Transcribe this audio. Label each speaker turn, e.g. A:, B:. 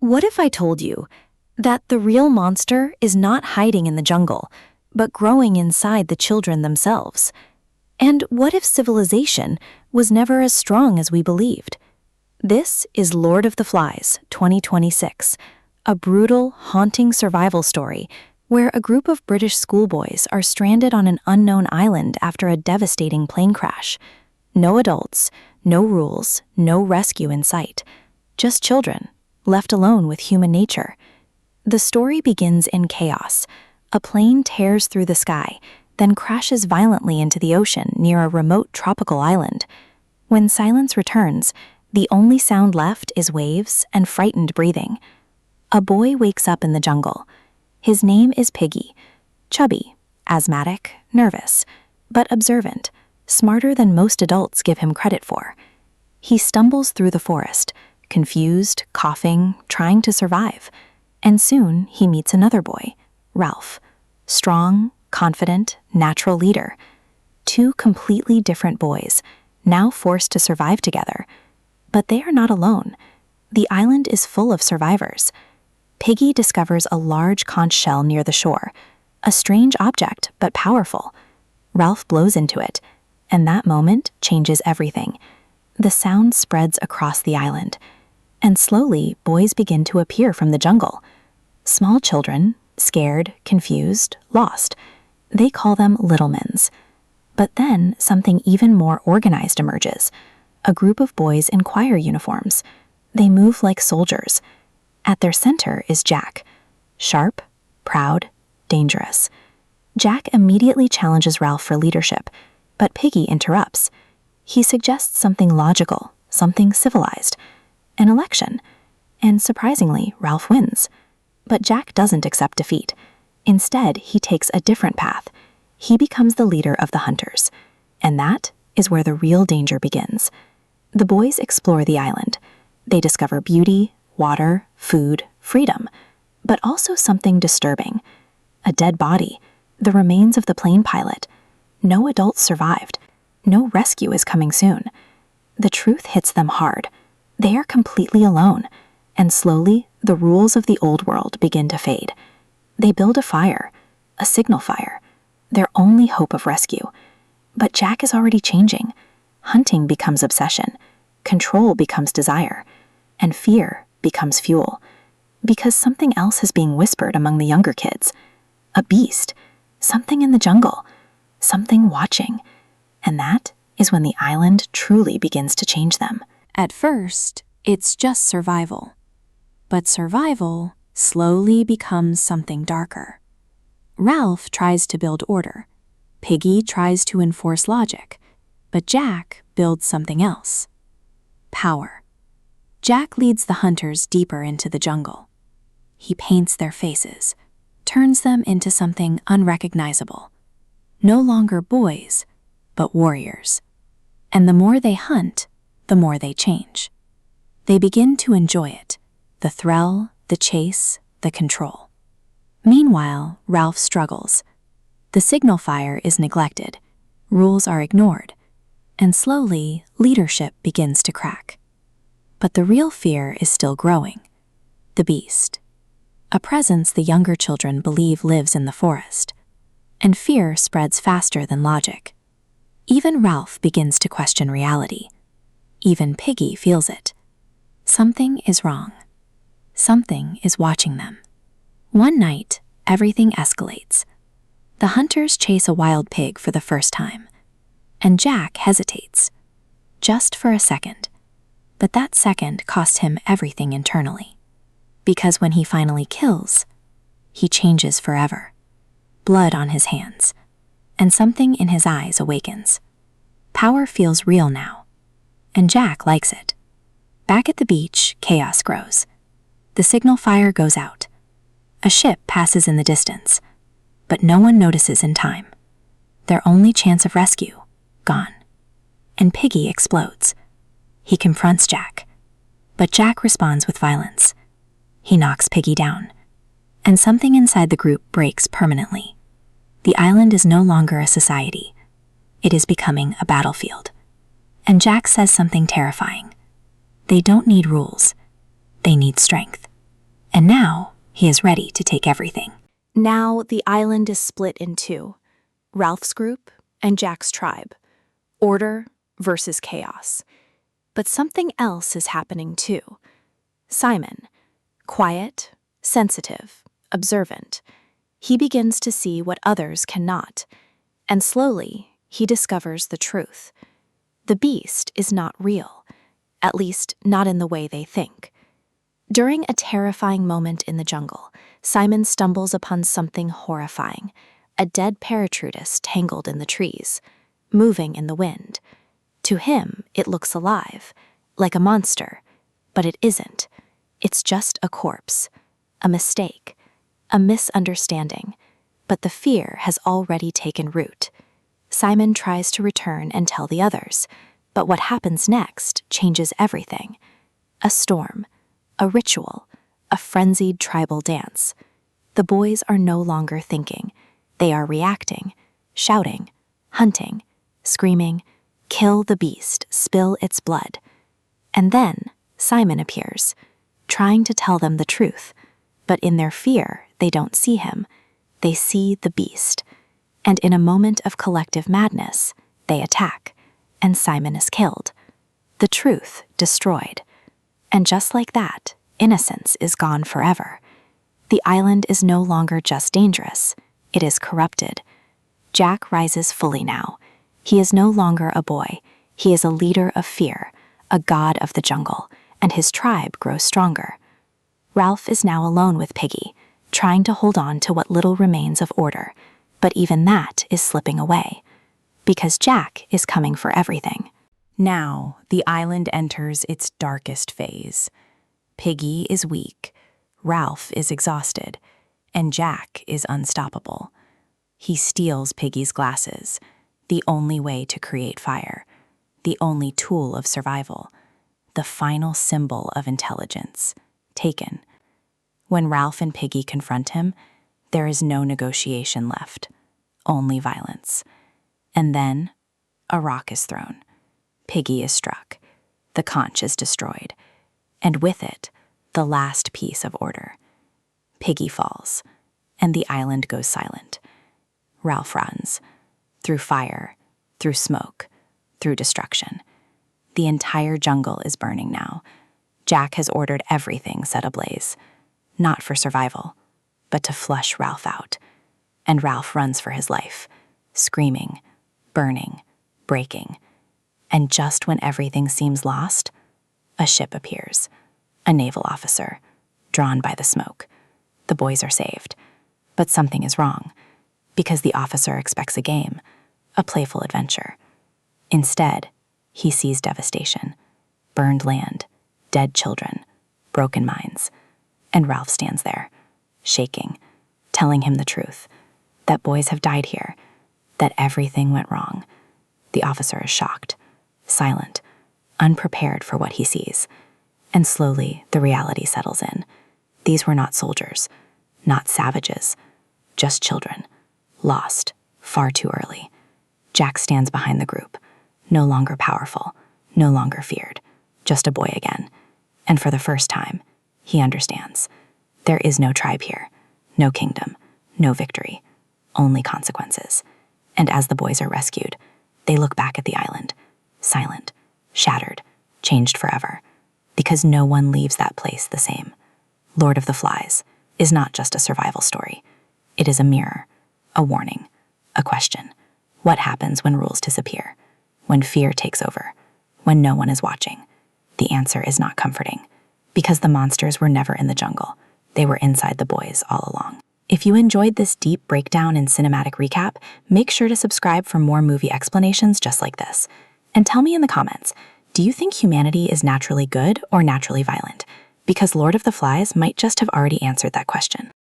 A: What if I told you that the real monster is not hiding in the jungle, but growing inside the children themselves? And what if civilization was never as strong as we believed? This is Lord of the Flies 2026, a brutal, haunting survival story where a group of British schoolboys are stranded on an unknown island after a devastating plane crash. No adults, no rules, no rescue in sight. Just children, left alone with human nature. The story begins in chaos. A plane tears through the sky, then crashes violently into the ocean near a remote tropical island. When silence returns, the only sound left is waves and frightened breathing. A boy wakes up in the jungle. His name is Piggy, chubby, asthmatic, nervous, but observant, smarter than most adults give him credit for. He stumbles through the forest, confused, coughing, trying to survive. And soon he meets another boy, Ralph. Strong, confident, natural leader. Two completely different boys, now forced to survive together. But they are not alone. The island is full of survivors. Piggy discovers a large conch shell near the shore, a strange object but powerful. Ralph blows into it, and that moment changes everything. The sound spreads across the island, and slowly boys begin to appear from the jungle. Small children, scared, confused, lost. They call them littlemans. But then something even more organized emerges. A group of boys in choir uniforms. They move like soldiers. At their center is Jack. Sharp, proud, dangerous. Jack immediately challenges Ralph for leadership, but Piggy interrupts. He suggests something logical, something civilized. An election. And surprisingly, Ralph wins. But Jack doesn't accept defeat. Instead, he takes a different path. He becomes the leader of the hunters. And that is where the real danger begins. The boys explore the island. They discover beauty, water, food, freedom, but also something disturbing. A dead body, the remains of the plane pilot. No adults survived. No rescue is coming soon. The truth hits them hard. They are completely alone, and slowly the rules of the old world begin to fade. They build a fire, a signal fire, their only hope of rescue. But Jack is already changing. Hunting becomes obsession, control becomes desire, and fear becomes fuel. Because something else is being whispered among the younger kids. A beast, something in the jungle, something watching. And that is when the island truly begins to change them.
B: At first, it's just survival. But survival slowly becomes something darker. Ralph tries to build order. Piggy tries to enforce logic. But Jack builds something else. Power. Jack leads the hunters deeper into the jungle. He paints their faces, turns them into something unrecognizable. No longer boys, but warriors. And the more they hunt, the more they change. They begin to enjoy it, the thrill, the chase, the control. Meanwhile, Ralph struggles. The signal fire is neglected, rules are ignored, and slowly leadership begins to crack. But the real fear is still growing. The beast. A presence the younger children believe lives in the forest. And fear spreads faster than logic. Even Ralph begins to question reality. Even Piggy feels it. Something is wrong. Something is watching them. One night, everything escalates. The hunters chase a wild pig for the first time. And Jack hesitates. Just for a second. But that second cost him everything internally. Because when he finally kills, he changes forever. Blood on his hands. And something in his eyes awakens. Power feels real now. And Jack likes it. Back at the beach, chaos grows. The signal fire goes out. A ship passes in the distance, but no one notices in time. Their only chance of rescue, gone. And Piggy explodes. He confronts Jack, but Jack responds with violence. He knocks Piggy down, and something inside the group breaks permanently. The island is no longer a society. It is becoming a battlefield. And Jack says something terrifying. They don't need rules. They need strength. And now he is ready to take everything.
A: Now the island is split in two, Ralph's group and Jack's tribe, order versus chaos. But something else is happening too. Simon, quiet, sensitive, observant, he begins to see what others cannot, and slowly he discovers the truth. The beast is not real, at least not in the way they think. During a terrifying moment in the jungle, Simon stumbles upon something horrifying, a dead paratrootus tangled in the trees, moving in the wind. To him, it looks alive, like a monster, but it isn't. It's just a corpse, a mistake, a misunderstanding, but the fear has already taken root. Simon tries to return and tell the others, but what happens next changes everything. A storm, a ritual, a frenzied tribal dance. The boys are no longer thinking. They are reacting, shouting, hunting, screaming, "Kill the beast, spill its blood." And then Simon appears, trying to tell them the truth, but in their fear, they don't see him. They see the beast. And in a moment of collective madness, they attack, and Simon is killed. The truth destroyed. And just like that, innocence is gone forever. The island is no longer just dangerous, it is corrupted. Jack rises fully now. He is no longer a boy. He is a leader of fear, a god of the jungle, and his tribe grows stronger. Ralph is now alone with Piggy, trying to hold on to what little remains of order, but even that is slipping away, because Jack is coming for everything.
B: Now, the island enters its darkest phase. Piggy is weak, Ralph is exhausted, and Jack is unstoppable. He steals Piggy's glasses, the only way to create fire, the only tool of survival, the final symbol of intelligence, taken. When Ralph and Piggy confront him, there is no negotiation left, only violence. And then, a rock is thrown. Piggy is struck. The conch is destroyed. And with it, the last piece of order. Piggy falls, and the island goes silent. Ralph runs, through fire, through smoke, through destruction. The entire jungle is burning now. Jack has ordered everything set ablaze, not for survival, but to flush Ralph out. And Ralph runs for his life, screaming, burning, breaking. And just when everything seems lost, a ship appears, a naval officer, drawn by the smoke. The boys are saved, but something is wrong, because the officer expects a game, a playful adventure. Instead, he sees devastation, burned land, dead children, broken minds, and Ralph stands there, shaking, telling him the truth, that boys have died here, that everything went wrong. The officer is shocked, silent, unprepared for what he sees, and slowly the reality settles in. These were not soldiers, not savages, just children, lost far too early. Jack stands behind the group, no longer powerful, no longer feared, just a boy again. And for the first time, he understands. There is no tribe here, no kingdom, no victory, only consequences. And as the boys are rescued, they look back at the island, silent, shattered, changed forever, because no one leaves that place the same. Lord of the Flies is not just a survival story. It is a mirror, a warning, a question. What happens when rules disappear? When fear takes over? When no one is watching? The answer is not comforting, because the monsters were never in the jungle. They were inside the boys all along. If you enjoyed this deep breakdown and cinematic recap, make sure to subscribe for more movie explanations just like this. And tell me in the comments, do you think humanity is naturally good or naturally violent? Because Lord of the Flies might just have already answered that question.